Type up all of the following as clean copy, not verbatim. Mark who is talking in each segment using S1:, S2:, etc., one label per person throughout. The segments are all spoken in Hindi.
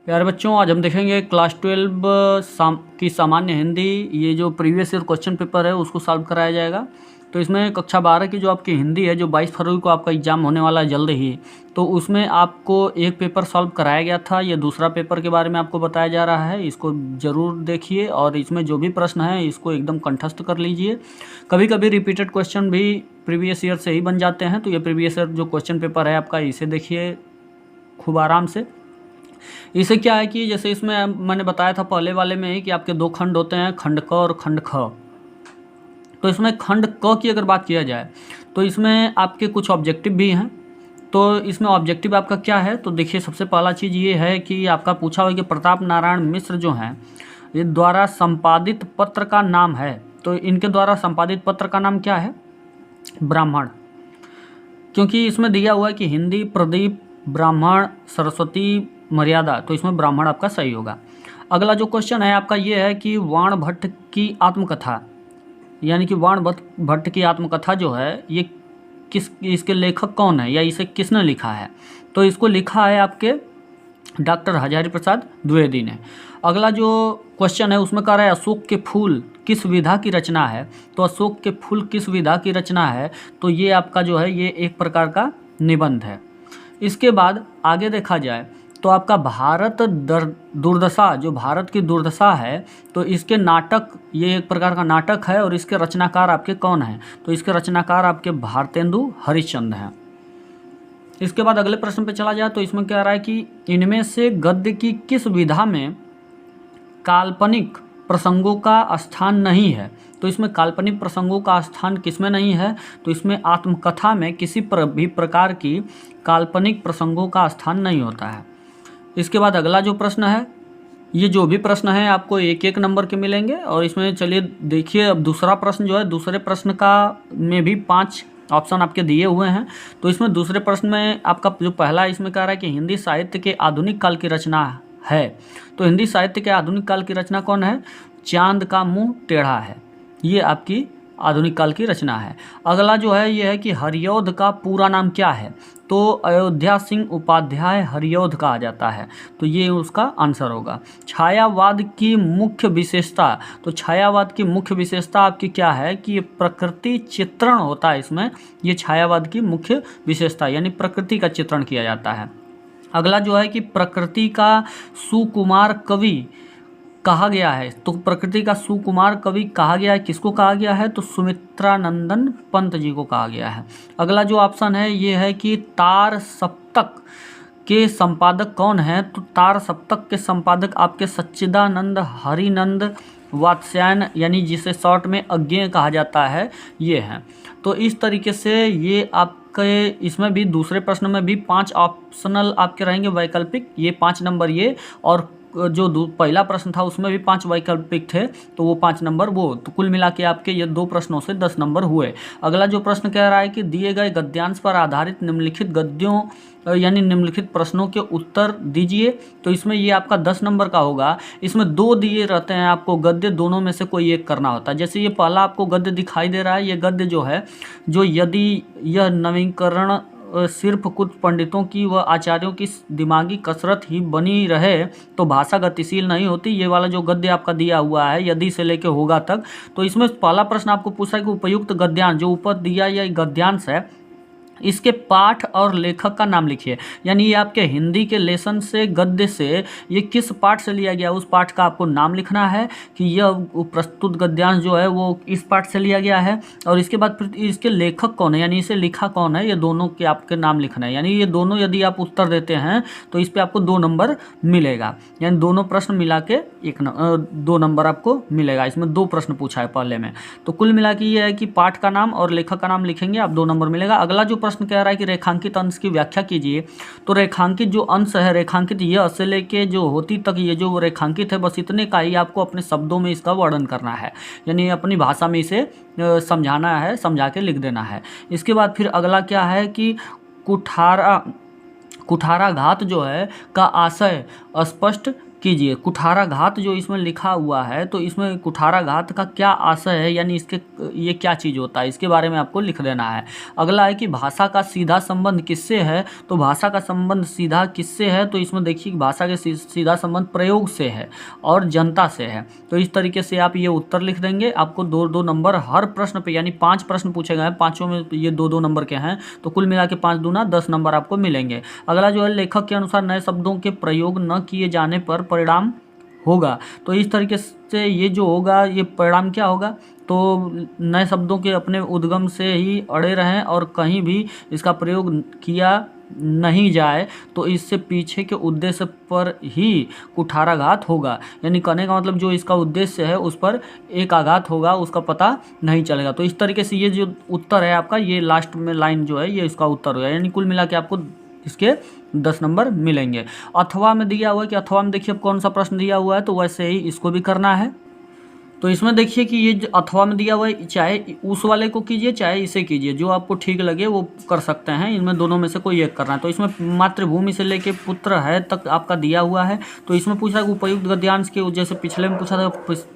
S1: प्यारे बच्चों, आज हम देखेंगे क्लास 12 की सामान्य हिंदी। ये जो प्रीवियस ईयर क्वेश्चन पेपर है उसको सॉल्व कराया जाएगा। तो इसमें कक्षा 12 की जो आपकी हिंदी है, जो 22 फरवरी को आपका एग्ज़ाम होने वाला है जल्द ही, तो उसमें आपको एक पेपर सॉल्व कराया गया था। ये दूसरा पेपर के बारे में आपको बताया जा रहा है। इसको ज़रूर देखिए और इसमें जो भी प्रश्न है इसको एकदम कंठस्थ कर लीजिए। कभी कभी रिपीटेड क्वेश्चन भी प्रीवियस ईयर से ही बन जाते हैं। तो ये प्रीवियस ईयर जो क्वेश्चन पेपर है आपका, इसे देखिए खूब आराम से। इसे क्या है कि जैसे इसमें मैंने बताया था पहले वाले में ही कि आपके दो खंड होते हैं, खंड क और खंड ख। तो इसमें खंड क की अगर बात किया जाए तो इसमें आपके कुछ ऑब्जेक्टिव भी हैं। तो इसमें ऑब्जेक्टिव आपका क्या है, तो देखिए सबसे पहला चीज़ ये है कि आपका पूछा हुआ कि प्रताप नारायण मिश्र जो हैं, ये द्वारा संपादित पत्र का नाम है। तो इनके द्वारा संपादित पत्र का नाम क्या है? ब्राह्मण। क्योंकि इसमें दिया हुआ है कि हिंदी, प्रदीप, ब्राह्मण, सरस्वती, मर्यादा, तो इसमें ब्राह्मण आपका सही होगा। अगला जो क्वेश्चन है आपका ये है कि वाण भट्ट की आत्मकथा, यानी कि वाण भट्ट की आत्मकथा जो है ये इसके लेखक कौन है या इसे किसने लिखा है? तो इसको लिखा है आपके डॉक्टर हजारी प्रसाद द्विवेदी ने। अगला जो क्वेश्चन है उसमें कह रहा है अशोक के फूल किस विधा की रचना है? तो अशोक के फूल किस विधा की रचना है? तो ये आपका जो है ये एक प्रकार का निबंध है। इसके बाद आगे देखा जाए तो आपका भारत दुर्दशा, जो भारत की दुर्दशा है, तो इसके नाटक, ये एक प्रकार का नाटक है और इसके रचनाकार आपके कौन हैं? तो इसके रचनाकार आपके भारतेंदु हरिश्चंद्र हैं। इसके बाद अगले प्रश्न पे चला जाए तो इसमें क्या रहा है कि इनमें से गद्य की किस विधा में काल्पनिक प्रसंगों का स्थान नहीं है? तो इसमें काल्पनिक प्रसंगों का स्थान किसमें नहीं है? तो इसमें आत्मकथा में किसी भी प्रकार की काल्पनिक प्रसंगों का स्थान नहीं होता है। इसके बाद अगला जो प्रश्न है, ये जो भी प्रश्न है आपको एक एक नंबर के मिलेंगे। और इसमें चलिए देखिए, अब दूसरा प्रश्न जो है, दूसरे प्रश्न का में भी 5 ऑप्शन आपके दिए हुए हैं। तो इसमें दूसरे प्रश्न में आपका जो पहला इसमें कह रहा है कि हिंदी साहित्य के आधुनिक काल की रचना है। तो हिंदी साहित्य के आधुनिक काल की रचना कौन है? चांद का मुंह टेढ़ा है, ये आपकी आधुनिक काल की रचना है। अगला जो है ये है कि हरिऔध का पूरा नाम क्या है? तो अयोध्या सिंह उपाध्याय हरिऔध कहा जाता है, तो ये उसका आंसर होगा। छायावाद की मुख्य विशेषता, तो छायावाद की मुख्य विशेषता आपकी क्या है कि ये प्रकृति चित्रण होता है। इसमें ये छायावाद की मुख्य विशेषता, यानी प्रकृति का चित्रण किया जाता है। अगला जो है कि प्रकृति का सुकुमार कवि कहा गया है। तो प्रकृति का सुकुमार कवि कहा गया है, किसको कहा गया है? तो सुमित्रानंदन पंत जी को कहा गया है। अगला जो ऑप्शन है ये है कि तार सप्तक के संपादक कौन है? तो तार सप्तक के संपादक आपके सच्चिदानंद हरिनंद वात्स्यायन, यानी जिसे शॉर्ट में अज्ञेय कहा जाता है, ये हैं। तो इस तरीके से ये आपके इसमें भी दूसरे प्रश्न में भी 5 ऑप्शनल आपके रहेंगे वैकल्पिक, ये 5 नंबर ये, और जो पहला प्रश्न था उसमें भी 5 वैकल्पिक थे, तो वो 5 नंबर वो, तो कुल मिला के आपके ये 2 प्रश्नों से 10 नंबर हुए। अगला जो प्रश्न कह रहा है कि दिए गए गद्यांश पर आधारित निम्नलिखित गद्यों यानी निम्नलिखित प्रश्नों के उत्तर दीजिए। तो इसमें ये आपका 10 नंबर का होगा। इसमें 2 दिए रहते हैं आपको गद्य, दोनों में से कोई एक करना होता है। जैसे ये पहला आपको गद्य दिखाई दे रहा है, ये गद्य जो है, जो यदि यह नवीकरण सिर्फ कुछ पंडितों की व आचार्यों की दिमागी कसरत ही बनी रहे तो भाषा गतिशील नहीं होती। ये वाला जो गद्य आपका दिया हुआ है यदि से लेके होगा तक, तो इसमें पहला प्रश्न आपको पूछा है कि उपयुक्त गद्यांश, जो ऊपर दिया या गद्यांश है, इसके पाठ और लेखक का नाम लिखिए। यानी ये आपके हिंदी के लेसन से, गद्य से, ये किस पाठ से लिया गया, उस पाठ का आपको नाम लिखना है कि यह प्रस्तुत गद्यांश जो है वो इस पाठ से लिया गया है। और इसके बाद फिर इसके लेखक कौन है, यानी इसे लिखा कौन है, ये दोनों के आपके नाम लिखना है। यानी ये दोनों यदि आप उत्तर देते हैं तो इस पर आपको 2 नंबर मिलेगा। यानी दोनों प्रश्न मिला के 2 नंबर आपको मिलेगा। इसमें 2 प्रश्न पूछा है पहले में, तो कुल मिला के ये है कि पाठ का नाम और लेखक का नाम लिखेंगे, आप 2 नंबर मिलेगा। अगला जो प्रश्न कह रहा है कि रेखांकित अंश की व्याख्या कीजिए। तो रेखांकित जो अंश है, रेखांकित यह से लेके जो होती तक, ये जो रेखांकित है, बस इतने का ही आपको अपने शब्दों में इसका वर्णन करना है, यानी अपनी भाषा में इसे समझाना है, समझा के लिख देना है। इसके बाद फिर अगला क्या है कि कुठाराघात जो है का आशय स्पष्ट कीजिए। कुठाराघात जो इसमें लिखा हुआ है, तो इसमें कुठाराघात का क्या आशय है, यानी इसके ये क्या चीज़ होता है, इसके बारे में आपको लिख देना है। अगला है कि भाषा का सीधा संबंध किससे है, तो भाषा का संबंध सीधा किससे है, तो इसमें देखिए भाषा के सीधा संबंध प्रयोग से है और जनता से है। तो इस तरीके से आप ये उत्तर लिख देंगे। आपको 2-2 नंबर हर प्रश्न पे, यानी 5 प्रश्न पूछे गए हैं, पाँचों में ये 2-2 नंबर के हैं, तो कुल मिला के 5 दूना 10 नंबर आपको मिलेंगे। अगला जो है, लेखक के अनुसार नए शब्दों के प्रयोग न किए जाने पर परिणाम होगा। तो इस तरीके से ये जो होगा, ये परिणाम क्या होगा, तो नए शब्दों के अपने उद्गम से ही अड़े रहें और कहीं भी इसका प्रयोग किया नहीं जाए, तो इससे पीछे के उद्देश्य पर ही कुठाराघात होगा। यानी कहने का मतलब जो इसका उद्देश्य है उस पर एक आघात होगा, उसका पता नहीं चलेगा। तो इस तरीके से ये जो उत्तर है आपका, ये लास्ट में लाइन जो है ये इसका उत्तर होगा। यानी कुल मिला के आपको इसके 10 नंबर मिलेंगे। अथवा में दिया हुआ है कि अथवा में देखिए कौन सा प्रश्न दिया हुआ है, तो वैसे ही इसको भी करना है। तो इसमें देखिए कि ये जो अथवा में दिया हुआ है, चाहे उस वाले को कीजिए चाहे इसे कीजिए, जो आपको ठीक लगे वो कर सकते हैं। इनमें दोनों में से कोई एक करना है। तो इसमें मातृभूमि से लेके पुत्र है तक आपका दिया हुआ है। तो इसमें पूछा है उपयुक्त गद्यांश के, जैसे पिछले में पूछा था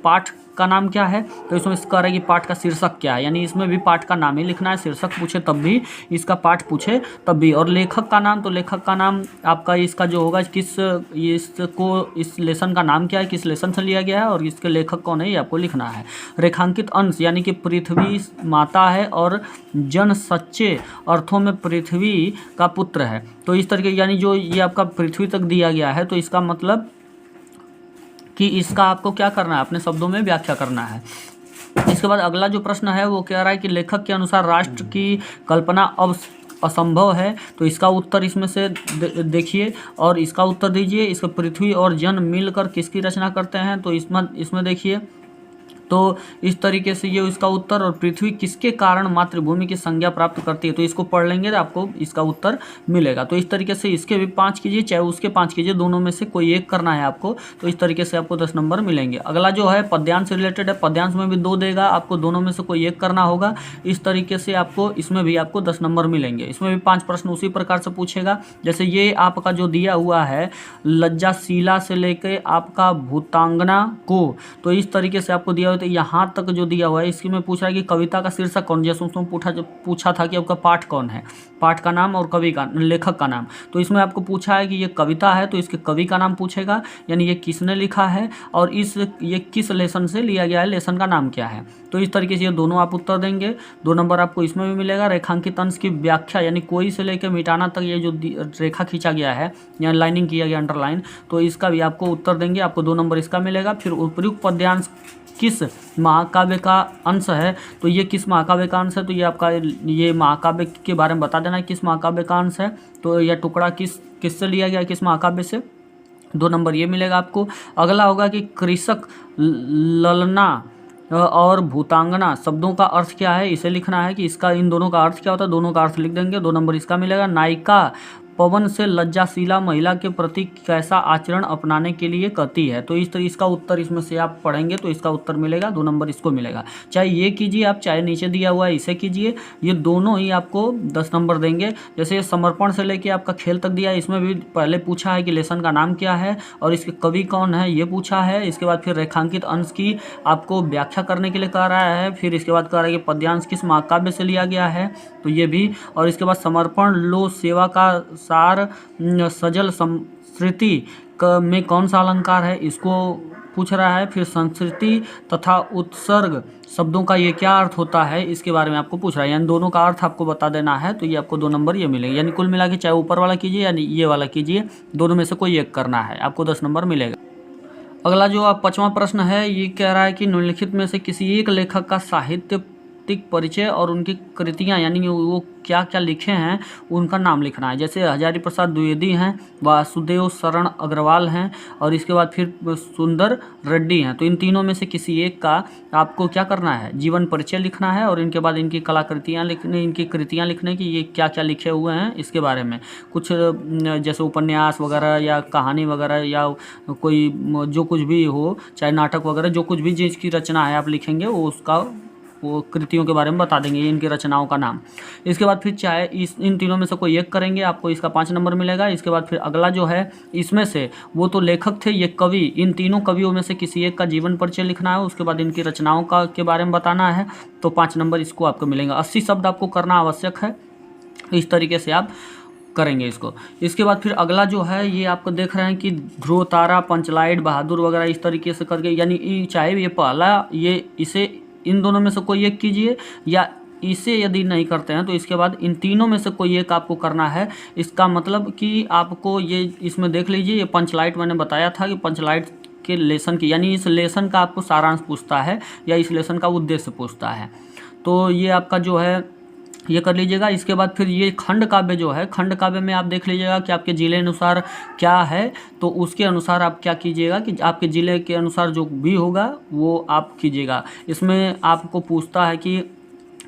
S1: पाठ का नाम क्या है, तो इसमें इसका रहा है कि पाठ का शीर्षक क्या है, यानी इसमें भी पाठ का नाम ही लिखना है। शीर्षक पूछे तब भी, इसका पाठ पूछे तब भी। और लेखक का नाम, तो लेखक का नाम आपका इसका जो होगा, इस लेसन का नाम क्या है, किस लेसन से लिया गया है और इसके लेखक कौन है, ये आपको लिखना है। रेखांकित अंश, यानी कि पृथ्वी माता है और जन सच्चे अर्थों में पृथ्वी का पुत्र है। तो इस तरीके, यानी जो ये आपका पृथ्वी तक दिया गया है, तो इसका मतलब कि इसका आपको क्या करना है, अपने शब्दों में व्याख्या करना है। इसके बाद अगला जो प्रश्न है वो कह रहा है कि लेखक के अनुसार राष्ट्र की कल्पना अब असंभव है, तो इसका उत्तर इसमें से देखिए और इसका उत्तर दीजिए। इसका पृथ्वी और जन मिलकर किसकी रचना करते हैं, तो इसमें देखिए, तो इस तरीके से ये इसका उत्तर। और पृथ्वी किसके कारण मातृभूमि की संज्ञा प्राप्त करती है, तो इसको पढ़ लेंगे तो आपको इसका उत्तर मिलेगा। तो इस तरीके से इसके भी 5 कीजिए चाहे उसके 5 कीजिए, दोनों में से कोई एक करना है आपको। तो इस तरीके से आपको 10 नंबर मिलेंगे। अगला जो है पद्यांश से रिलेटेड है, पद्यांश में भी 2 देगा, आपको दोनों में से कोई एक करना होगा। इस तरीके से आपको इसमें भी आपको 10 नंबर मिलेंगे। इसमें भी 5 प्रश्न उसी प्रकार से पूछेगा। जैसे ये आपका जो दिया हुआ है लज्जाशीला से लेकर आपका भूतांगना को, तो इस तरीके से आपको दिया हुआ, तो यहाँ तक जो दिया हुआ है इसकी में पूछ रहा है कि कविता का शीर्षक कौन, जैसे उसमें पूछा था कि आपका पाठ कौन है, पाठ का नाम और कवि का, लेखक का नाम। तो इसमें आपको पूछा है कि ये कविता है, तो इसके कवि का नाम पूछेगा, यानी ये किसने लिखा है और ये किस लेसन से लिया गया है, लेसन का नाम क्या है। तो इस तरीके से ये दोनों आप उत्तर देंगे, 2 नंबर आपको इसमें भी मिलेगा। रेखांकित अंश की व्याख्या, यानी कोई से लेकर मिटाना तक ये जो रेखा खींचा गया है या लाइनिंग किया गया अंडरलाइन, तो इसका भी आपको उत्तर देंगे, आपको 2 नंबर इसका मिलेगा। फिर उपयुक्त पद्यांश किस महाकाव्य का अंश है, तो ये किस महाकाव्य का अंश है, तो ये आपका ये महाकाव्य के बारे में बता देना है किस महाकाव्य का अंश है। तो यह टुकड़ा किससे लिया गया, किस महाकाव्य से, 2 नंबर ये मिलेगा आपको। अगला होगा कि कृषक, ललना और भूतांगना शब्दों का अर्थ क्या है, इसे लिखना है कि इसका इन दोनों का अर्थ क्या होता है, दोनों का अर्थ लिख देंगे, 2 नंबर इसका मिलेगा। नायिका पवन से लज्जाशीला महिला के प्रति कैसा आचरण अपनाने के लिए कहती है, तो इस तरह इसका उत्तर इसमें से आप पढ़ेंगे तो इसका उत्तर मिलेगा, 2 नंबर इसको मिलेगा। चाहे ये कीजिए आप, चाहे नीचे दिया हुआ है इसे कीजिए, ये दोनों ही आपको 10 नंबर देंगे। जैसे समर्पण से लेके आपका खेल तक दिया है, इसमें भी पहले पूछा है कि लेसन का नाम क्या है और इसके कवि कौन है, ये पूछा है। इसके बाद फिर रेखांकित अंश की आपको व्याख्या करने के लिए कह रहा है। फिर इसके बाद कह रहा है कि पद्यांश किस महाकाव्य से लिया गया है, तो ये भी। और इसके बाद समर्पण लो सेवा का सार सजल संस्कृति में कौन सा अलंकार है, इसको पूछ रहा है। फिर संस्कृति तथा उत्सर्ग शब्दों का ये क्या अर्थ होता है, इसके बारे में आपको पूछ रहा है, यानी दोनों का अर्थ आपको बता देना है। तो ये आपको 2 नंबर ये मिलेंगे। यानी कुल मिला के चाहे ऊपर वाला कीजिए या ये वाला कीजिए, दोनों में से कोई एक करना है, आपको 10 नंबर मिलेगा। अगला जो आप 5वां प्रश्न है, ये कह रहा है कि निम्नलिखित में से किसी एक लेखक का साहित्य परिचय और उनकी कृतियाँ, यानी वो क्या क्या लिखे हैं उनका नाम लिखना है। जैसे हजारी प्रसाद द्विवेदी हैं, वासुदेव शरण अग्रवाल हैं और इसके बाद फिर सुंदर रेड्डी हैं। तो इन तीनों में से किसी एक का आपको क्या करना है, जीवन परिचय लिखना है और इनके बाद इनकी कलाकृतियाँ लिखने, इनकी कृतियाँ लिखने की, ये क्या क्या लिखे हुए हैं इसके बारे में। कुछ जैसे उपन्यास वगैरह या कहानी वगैरह या कोई जो कुछ भी हो, चाहे नाटक वगैरह, जो कुछ भी जिसकी रचना है आप लिखेंगे वो उसका वो कृतियों के बारे में बता देंगे, इनकी रचनाओं का नाम। इसके बाद फिर चाहे इन तीनों में से कोई एक करेंगे, आपको इसका 5 नंबर मिलेगा। इसके बाद फिर अगला जो है, इसमें से वो तो लेखक थे, ये कवि, इन तीनों कवियों में से किसी एक का जीवन परिचय लिखना है, उसके बाद इनकी रचनाओं का के बारे में बताना है, तो 5 नंबर इसको आपको मिलेंगे। 80 शब्द आपको करना आवश्यक है, इस तरीके से आप करेंगे इसको। इसके बाद फिर अगला जो है, ये आपको देख रहे हैं कि ध्रुव तारा, पंचलाइट, बहादुर वगैरह इस तरीके से करके, यानी चाहे ये पहला इसे इन दोनों में से कोई एक कीजिए, या इसे यदि नहीं करते हैं तो इसके बाद इन तीनों में से कोई एक आपको करना है। इसका मतलब कि आपको ये इसमें देख लीजिए, ये पंचलाइट मैंने बताया था कि पंचलाइट के लेसन की, यानी इस लेसन का आपको सारांश पूछता है या इस लेसन का उद्देश्य पूछता है, तो ये आपका जो है ये कर लीजिएगा। इसके बाद फिर ये खंड काव्य जो है, खंड काव्य में आप देख लीजिएगा कि आपके ज़िले अनुसार क्या है, तो उसके अनुसार आप क्या कीजिएगा कि आपके ज़िले के अनुसार जो भी होगा वो आप कीजिएगा। इसमें आपको पूछता है कि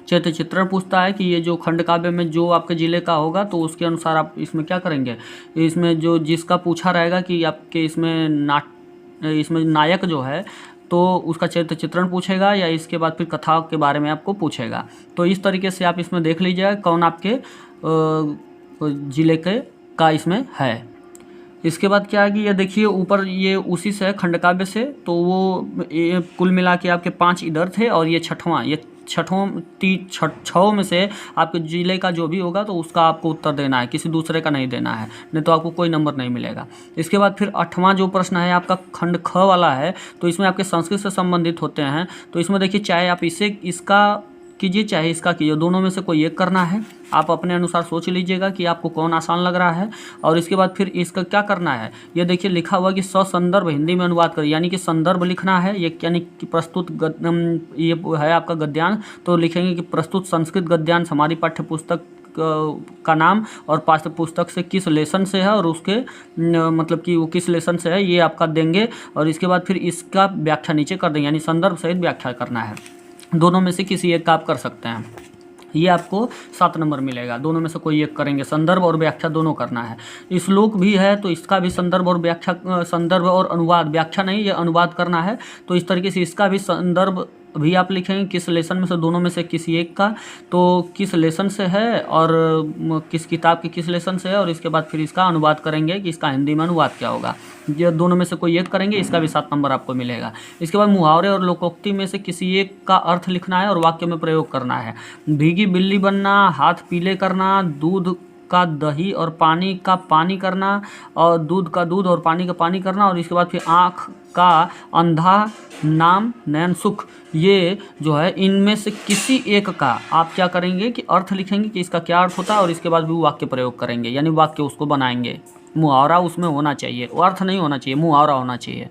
S1: चैत्य चित्रण पूछता है कि ये जो खंड काव्य में जो आपके ज़िले का होगा तो उसके अनुसार आप इसमें क्या करेंगे। इसमें जो जिसका पूछा रहेगा कि आपके इसमें नायक जो है तो उसका चरित्र चित्रण पूछेगा, या इसके बाद फिर कथा के बारे में आपको पूछेगा। तो इस तरीके से आप इसमें देख लीजिएगा कौन आपके ज़िले का इसमें है। इसके बाद क्या है कि ये देखिए ऊपर ये उसी से है खंड काव्य से, तो वो कुल मिला के आपके 5 इधर थे और ये छठवां, ये छठों में से आपके ज़िले का जो भी होगा तो उसका आपको उत्तर देना है, किसी दूसरे का नहीं देना है, नहीं तो आपको कोई नंबर नहीं मिलेगा। इसके बाद फिर 8वां जो प्रश्न है आपका खंड ख वाला है, तो इसमें आपके संस्कृत से संबंधित होते हैं। तो इसमें देखिए चाहे आप इसका कीजिए चाहे इसका कीजिए, दोनों में से कोई एक करना है। आप अपने अनुसार सोच लीजिएगा कि आपको कौन आसान लग रहा है। और इसके बाद फिर इसका क्या करना है, ये देखिए लिखा हुआ कि ससंदर्भ हिंदी में अनुवाद करें, यानी कि संदर्भ लिखना है, ये यानी कि प्रस्तुत ये है आपका गद्यांश, तो लिखेंगे कि प्रस्तुत संस्कृत गद्यांश हमारी पाठ्य पुस्तक का नाम और पाठ्य पुस्तक से किस लेसन से है और उसके मतलब कि वो किस लेसन से है ये आपका देंगे। और इसके बाद फिर इसका व्याख्या नीचे कर देंगे, यानी संदर्भ सहित व्याख्या करना है। दोनों में से किसी एक का आप कर सकते हैं, ये आपको 7 नंबर मिलेगा। दोनों में से कोई एक करेंगे, संदर्भ और व्याख्या दोनों करना है। श्लोक भी है तो इसका भी संदर्भ और व्याख्या, संदर्भ और अनुवाद, व्याख्या नहीं ये अनुवाद करना है। तो इस तरीके से इसका भी संदर्भ भी आप लिखेंगे किस लेसन में से, दोनों में से किसी एक का, तो किस लेसन से है और किस किताब के किस लेसन से है, और इसके बाद फिर इसका अनुवाद करेंगे कि इसका हिंदी में अनुवाद क्या होगा। ये दोनों में से कोई एक करेंगे, इसका भी 7 नंबर आपको मिलेगा। इसके बाद मुहावरे और लोकोक्ति में से किसी एक का अर्थ लिखना है और वाक्य में प्रयोग करना है। भीगी बिल्ली बनना, हाथ पीले करना, दूध का दही और पानी का पानी करना, और दूध का दूध और पानी का पानी करना, और इसके बाद फिर आँख का अंधा नाम नयन सुख, ये जो है इनमें से किसी एक का आप क्या करेंगे कि अर्थ लिखेंगे कि इसका क्या अर्थ होता है, और इसके बाद भी वाक्य प्रयोग करेंगे, यानी वाक्य उसको बनाएंगे। मुहावरा उसमें होना चाहिए, अर्थ नहीं होना चाहिए, मुहावरा होना चाहिए।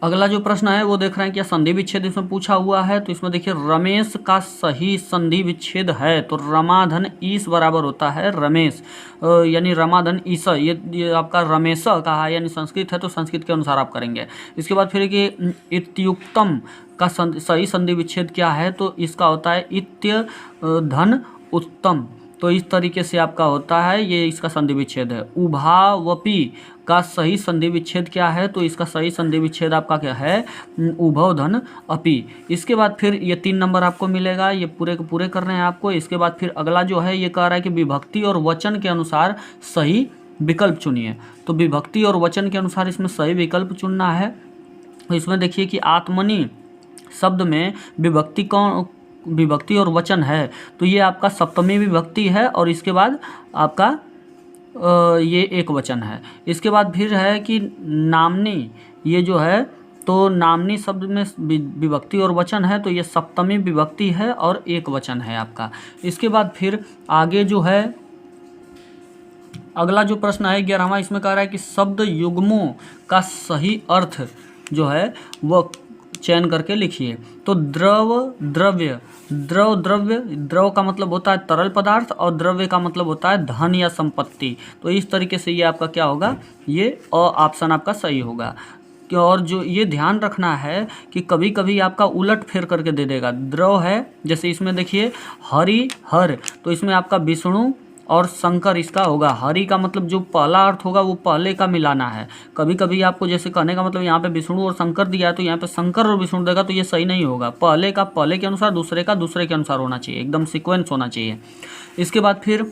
S1: अगला जो प्रश्न है वो देख रहे हैं क्या संधि विच्छेद इसमें पूछा हुआ है। तो इसमें देखिए रमेश का सही संधि विच्छेद है, तो रमाधन ईस बराबर होता है रमेश, यानी रमाधन ईस, ये आपका रमेश कहा है, यानी संस्कृत है तो संस्कृत के अनुसार आप करेंगे। इसके बाद फिर कि इत्युक्तम का सही संधि विच्छेद क्या है, तो इसका होता है इत्य धन उत्तम, तो इस तरीके से आपका होता है, ये इसका संधि विच्छेद है। उभावपी का सही संधि विच्छेद क्या है, तो इसका सही संधि विच्छेद आपका क्या है, उभव धन अपि। इसके बाद फिर ये 3 नंबर आपको मिलेगा, ये पूरे के पूरे करने हैं आपको। इसके बाद फिर अगला जो है ये कह रहा है कि विभक्ति और वचन के अनुसार सही विकल्प चुनिए, तो विभक्ति और वचन के अनुसार इसमें सही विकल्प चुनना है। तो इसमें देखिए कि आत्मनि शब्द में विभक्ति और वचन है, तो ये आपका सप्तमी विभक्ति है, और इसके बाद आपका ये एक वचन है। इसके बाद फिर है कि नामनी, ये जो है तो नामनी शब्द में विभक्ति और वचन है, तो ये सप्तमी विभक्ति है और एक वचन है आपका। इसके बाद फिर आगे जो है अगला जो प्रश्न है 11वां, इसमें कह रहा है कि शब्द युग्मों का सही अर्थ जो है वह चयन करके लिखिए। तो द्रव्य द्रव का मतलब होता है तरल पदार्थ, और द्रव्य का मतलब होता है धन या संपत्ति। तो इस तरीके से ये आपका क्या होगा, ये ऑप्शन आपका सही होगा। और जो ये ध्यान रखना है कि कभी कभी आपका उलट फेर करके दे देगा। द्रव है, जैसे इसमें देखिए हरि हर, तो इसमें आपका विष्णु और शंकर इसका होगा। हरि का मतलब जो पहला अर्थ होगा वो पहले का मिलाना है। कभी कभी आपको जैसे कहने का मतलब यहाँ पे विष्णु और शंकर दिया है तो यहाँ पे शंकर और विष्णु देगा तो ये सही नहीं होगा। पहले का पहले के अनुसार, दूसरे का दूसरे के अनुसार होना चाहिए, एकदम सीक्वेंस होना चाहिए। इसके बाद फिर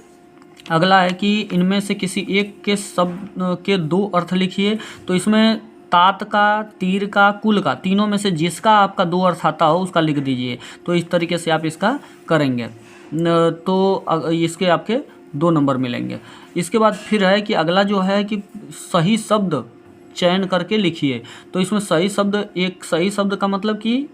S1: अगला है कि इनमें से किसी एक के शब्द के दो अर्थ लिखिए। तो इसमें तात का, तीर का, कुल का, तीनों में से जिसका आपका दो अर्थ आता हो उसका लिख दीजिए। तो इस तरीके से आप इसका करेंगे तो इसके आपके 2 नंबर मिलेंगे। इसके बाद फिर है कि अगला जो है कि सही शब्द चयन करके लिखिए। तो इसमें सही शब्द, एक सही शब्द का मतलब कि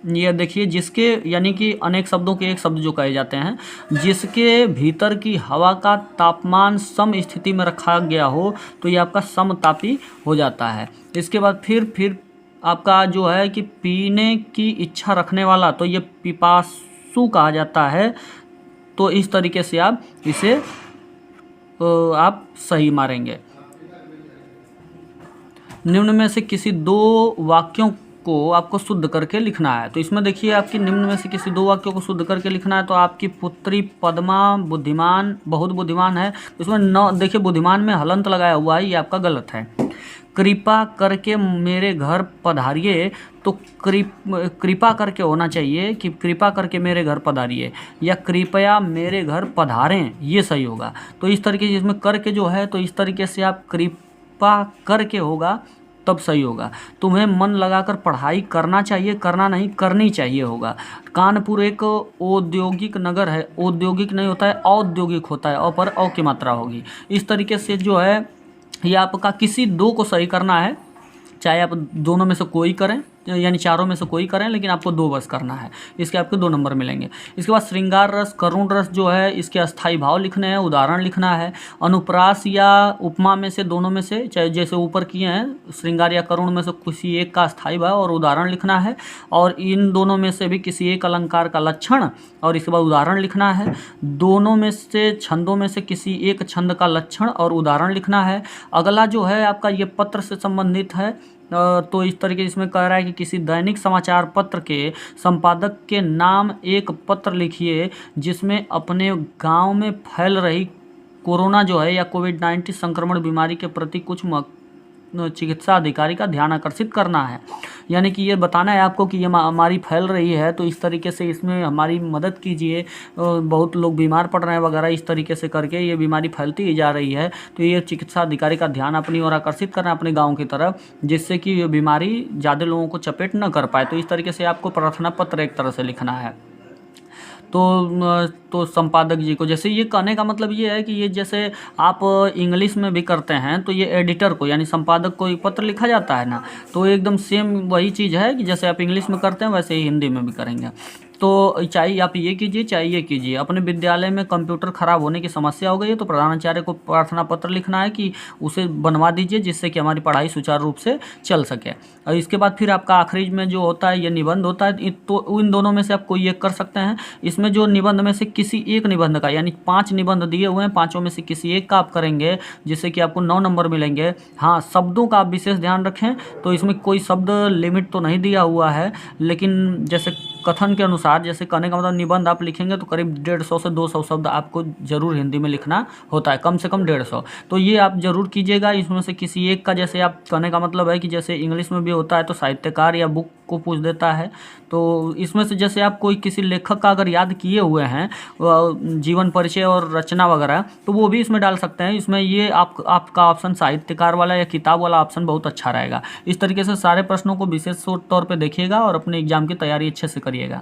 S1: ये देखिए जिसके, यानी कि अनेक शब्दों के एक शब्द जो कहे जाते हैं, जिसके भीतर की हवा का तापमान सम स्थिति में रखा गया हो तो ये आपका समतापी हो जाता है। इसके बाद फिर आपका जो है कि पीने की इच्छा रखने वाला, तो ये पिपासु कहा जाता है। तो इस तरीके से आप इसे आप सही मारेंगे। निम्न में से किसी 2 वाक्यों को आपको शुद्ध करके लिखना है। तो इसमें देखिए आपकी निम्न में से किसी 2 वाक्यों को शुद्ध करके लिखना है। तो आपकी पुत्री पद्मा बुद्धिमान, बहुत बुद्धिमान है। इसमें न देखिए बुद्धिमान में हलंत लगाया हुआ है, ये आपका गलत है। कृपा करके मेरे घर पधारिए, तो कृपा करके होना चाहिए कि कृपा करके मेरे घर पधारिए, या कृपया मेरे घर पधारें, ये सही होगा। तो इस तरीके से इसमें करके जो है तो इस तरीके से आप कृपा करके होगा तब सही होगा। तुम्हें मन लगाकर पढ़ाई करना चाहिए, करना नहीं करनी चाहिए होगा। कानपुर एक औद्योगिक नगर है, औद्योगिक नहीं होता है, औद्योगिक होता है, और पर औ की मात्रा होगी। इस तरीके से जो है ये आपका किसी 2 को सही करना है, चाहे आप दोनों में से कोई करें, यानी चारों में से कोई करें, लेकिन आपको 2 बस करना है। इसके आपके 2 नंबर मिलेंगे। इसके बाद श्रृंगार रस, करुण रस जो है इसके अस्थाई भाव लिखने हैं, उदाहरण लिखना है। अनुप्रास या उपमा में से, दोनों में से, चाहे जैसे ऊपर किए हैं श्रृंगार या करुण में से किसी एक का अस्थाई भाव और उदाहरण लिखना है। और इन दोनों में से भी किसी एक अलंकार का लक्षण और इसके बाद उदाहरण लिखना है। दोनों में से छंदों में से किसी एक छंद का लक्षण और उदाहरण लिखना है। अगला जो है आपका ये पत्र से संबंधित है। तो इस तरीके इसमें कह रहा है कि किसी दैनिक समाचार पत्र के संपादक के नाम एक पत्र लिखिए जिसमें अपने गांव में फैल रही कोरोना जो है या कोविड-19 संक्रमण बीमारी के प्रति कुछ चिकित्सा अधिकारी का ध्यान आकर्षित करना है। यानी कि ये बताना है आपको कि ये महामारी फैल रही है, तो इस तरीके से इसमें हमारी मदद कीजिए, बहुत लोग बीमार पड़ रहे हैं वगैरह, इस तरीके से करके ये बीमारी फैलती ही जा रही है। तो ये चिकित्सा अधिकारी का ध्यान अपनी ओर आकर्षित करना है अपने गाँव की तरफ, जिससे कि ये बीमारी ज़्यादा लोगों को चपेट न कर पाए। तो इस तरीके से आपको प्रार्थना पत्र एक तरह से लिखना है। तो संपादक जी को, जैसे ये कहने का मतलब ये है कि ये जैसे आप इंग्लिश में भी करते हैं तो ये एडिटर को यानी संपादक को एक पत्र लिखा जाता है ना, तो एकदम सेम वही चीज़ है कि जैसे आप इंग्लिश में करते हैं वैसे ही हिंदी में भी करेंगे। तो चाहे आप ये कीजिए चाहे ये कीजिए। अपने विद्यालय में कंप्यूटर खराब होने की समस्या हो गई है तो प्रधानाचार्य को प्रार्थना पत्र लिखना है कि उसे बनवा दीजिए जिससे कि हमारी पढ़ाई सुचारू रूप से चल सके। और इसके बाद फिर आपका आखिरी में जो होता है ये निबंध होता है। तो इन दोनों में से आप कोई एक कर सकते हैं। इसमें जो निबंध में से किसी एक निबंध का, यानी 5 निबंध दिए हुए हैं, 5 में से किसी एक का आप करेंगे जिससे कि आपको 9 नंबर मिलेंगे। हाँ, शब्दों का आप विशेष ध्यान रखें। तो इसमें कोई शब्द लिमिट तो नहीं दिया हुआ है, लेकिन जैसे कथन के अनुसार, जैसे कहने का मतलब निबंध आप लिखेंगे तो करीब 150 से 200 शब्द आपको जरूर हिंदी में लिखना होता है, कम से कम 150। तो ये आप जरूर कीजिएगा। इसमें से किसी एक का, जैसे आप कहने का मतलब है कि जैसे इंग्लिश में भी होता है तो साहित्यकार या बुक को पूछ देता है, तो इसमें से जैसे आप कोई किसी लेखक का अगर याद किए हुए हैं जीवन परिचय और रचना वगैरह, तो वो भी इसमें डाल सकते हैं। इसमें ये आपका ऑप्शन साहित्यकार वाला या किताब वाला ऑप्शन बहुत अच्छा रहेगा। इस तरीके से सारे प्रश्नों को विशेष तौर पर देखिएगा और अपने एग्जाम की तैयारी अच्छे से करिएगा।